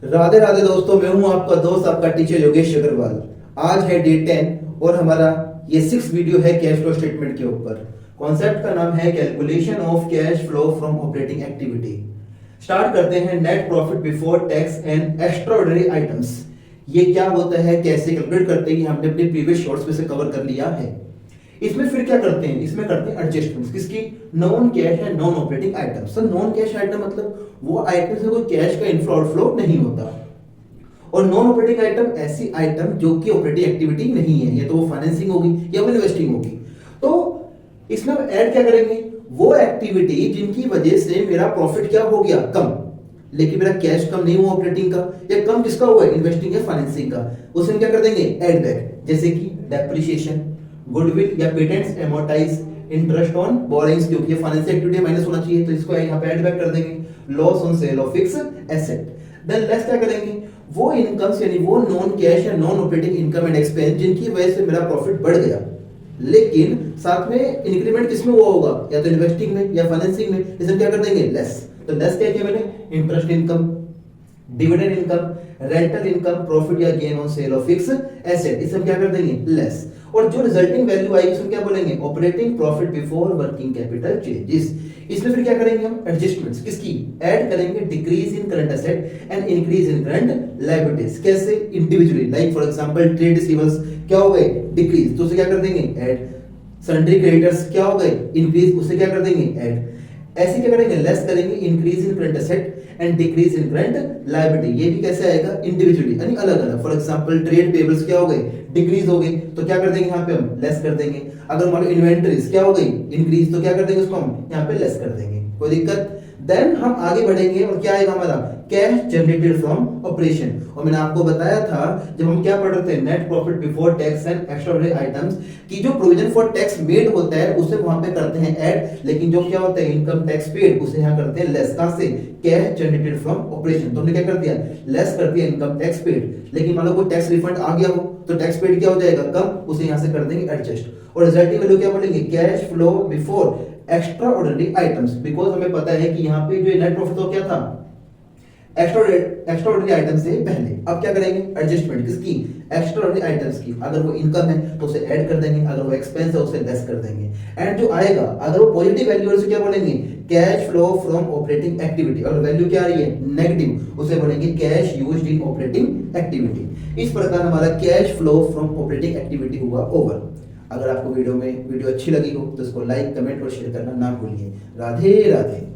राधे राधे दोस्तों, मैं हूं आपका दोस्त, आपका टीचर योगेश अग्रवाल। आज है डे 10 और हमारा ये 6 वीडियो है कैश फ्लो स्टेटमेंट के ऊपर। कॉन्सेप्ट का नाम है calculation of cash flow from operating activity. Start करते हैं। Net profit before tax and extraordinary items. ये क्या होता है, कैसे कैलकुलेट करते हैं, हमने अपने प्रीवियस शॉर्ट्स में से कवर कर लिया है। इसमें फिर क्या करते हैं, इसमें करते हैं एडजस्टमेंट्स। किसकी? Non cash and non operating item. Sir non cash item मतलब वो आइटम से कोई कैश का इनफ्लो आउटफ्लो नहीं होता, और नॉन ऑपरेटिंग आइटम ऐसी आइटम जो कि ऑपरेटिंग एक्टिविटी नहीं है, या तो वो फाइनेंसिंग होगी या इन्वेस्टिंग होगी। तो इसमें हम ऐड क्या करेंगे, वो एक्टिविटी जिनकी वजह से मेरा प्रॉफिट क्या हो गया, कम, लेकिन मेरा कैश कम नहीं हुआ ऑपरेटिंग का, या कम किसका हुआ है, इन्वेस्टिंग या फाइनेंसिंग का। उसे हम क्या कर देंगे, ऐड बैक। जैसे कि डेप्रिसिएशन, गुडविल या पेटेंट्स, एमोर्टाइज, इंटरेस्ट ऑन बोरोइंग्स, क्योंकि फाइनेंशियल एक्टिविटी माइनस होना चाहिए, तो इसको यहाँ पे ऐड बैक कर देंगे। Loss on sale of fix asset. Than less क्या करेंगे, वो इनकम्स यानी वो नॉन कैश या non operating income and expense जिनकी वजह से मेरा प्रॉफिट बढ़ गया, लेकिन साथ में इंक्रीमेंट किसमें हुआ होगा, या तो इन्वेस्टिंग में या फाइनेंसिंग में, इसे क्या कर देंगे, लेस। तो लेस क्या किया मैंने, interest income, dividend income, rental income, profit या gain on sale of fix asset, इसे हम क्या कर देंगे, लेस। और जो रिजल्टिंग वैल्यू आएगी उसको क्या बोलेंगे, operating profit before working capital changes. इसमें फिर क्या करेंगे हम, एडजस्टमेंट्स। किसकी? ऐड करेंगे decrease in current asset and increase in current liabilities. कैसे? Individually, like for example trade receivables क्या हो गए, डिक्रीज, तो उसे क्या कर देंगे, ऐड। सन्ड्री क्रेडिटर्स क्या हो गए, इंक्रीज, उसे क्या कर देंगे, ऐड। ऐसे क्या करेंगे, लेस करेंगे, increase in current asset and decrease in current liability. ये भी कैसे आएगा, इंडिविजुअली यानी अलग अलग। फॉर एग्जांपल ट्रेड पेबल्स क्या हो गए, डिक्रीज हो गई, तो क्या कर देंगे यहाँ पे हम, लेस कर देंगे। अगर मान लो इन्वेंटरीज क्या हो गई, इंक्रीज, तो क्या कर देंगे उसको हम यहाँ पे लेस कर देंगे, कोई दिक्कत। देन हम आगे बढ़ेंगे और क्या आएगा हमारा, कैश जनरेटेड फ्रॉम ऑपरेशन। और मैंने आपको बताया था जब हम क्या पढ़ रहे थे, net profit before tax and extraordinary items, की जो प्रोविजन फॉर टैक्स मेड होता है उसे वहां पे करते हैं ऐड, लेकिन जो क्या होता है इनकम टैक्स पेड उसे यहाँ करते हैं लेस। कहां से, कैश जनरेटेड फ्रॉम ऑपरेशन। तो हमने क्या कर दिया, लेस कर दिया इनकम टैक्स पेड। लेकिन मान लो कोई टैक्स रिफंड आ गया हो तो टैक्स पेड क्या हो जाएगा, कम, उसे यहां से कर देंगे एडजस्ट। और रिजल्टिंग वैल्यू क्या बोलेंगे, cash flow before extraordinary items. Because हमें पता है कि यहाँ पे जो नेट प्रॉफिट तो क्या था, एक्स्ट्राऑर्डिनरी आइटम से पहले। अब क्या करेंगे, एडजस्टमेंट। किसकी? एक्स्ट्राऑर्डिनरी आइटम्स की। अगर वो इनकम है तो उसे ऐड कर देंगे, अगर वो एक्सपेंस है उसे लेस कर देंगे। एंड जो आएगा अगर वो पॉजिटिव वैल्यू है उसे क्या बोलेंगे, cash flow from operating activity. और वैल्यू क्या आ रही है, नेगेटिव, उसे बोलेंगे cash used in operating activity. इस प्रकार हमारा cash flow from operating activity हुआ ओवर। अगर आपको वीडियो अच्छी लगी हो तो इसको लाइक, कमेंट और शेयर करना ना भूलिए। राधे राधे।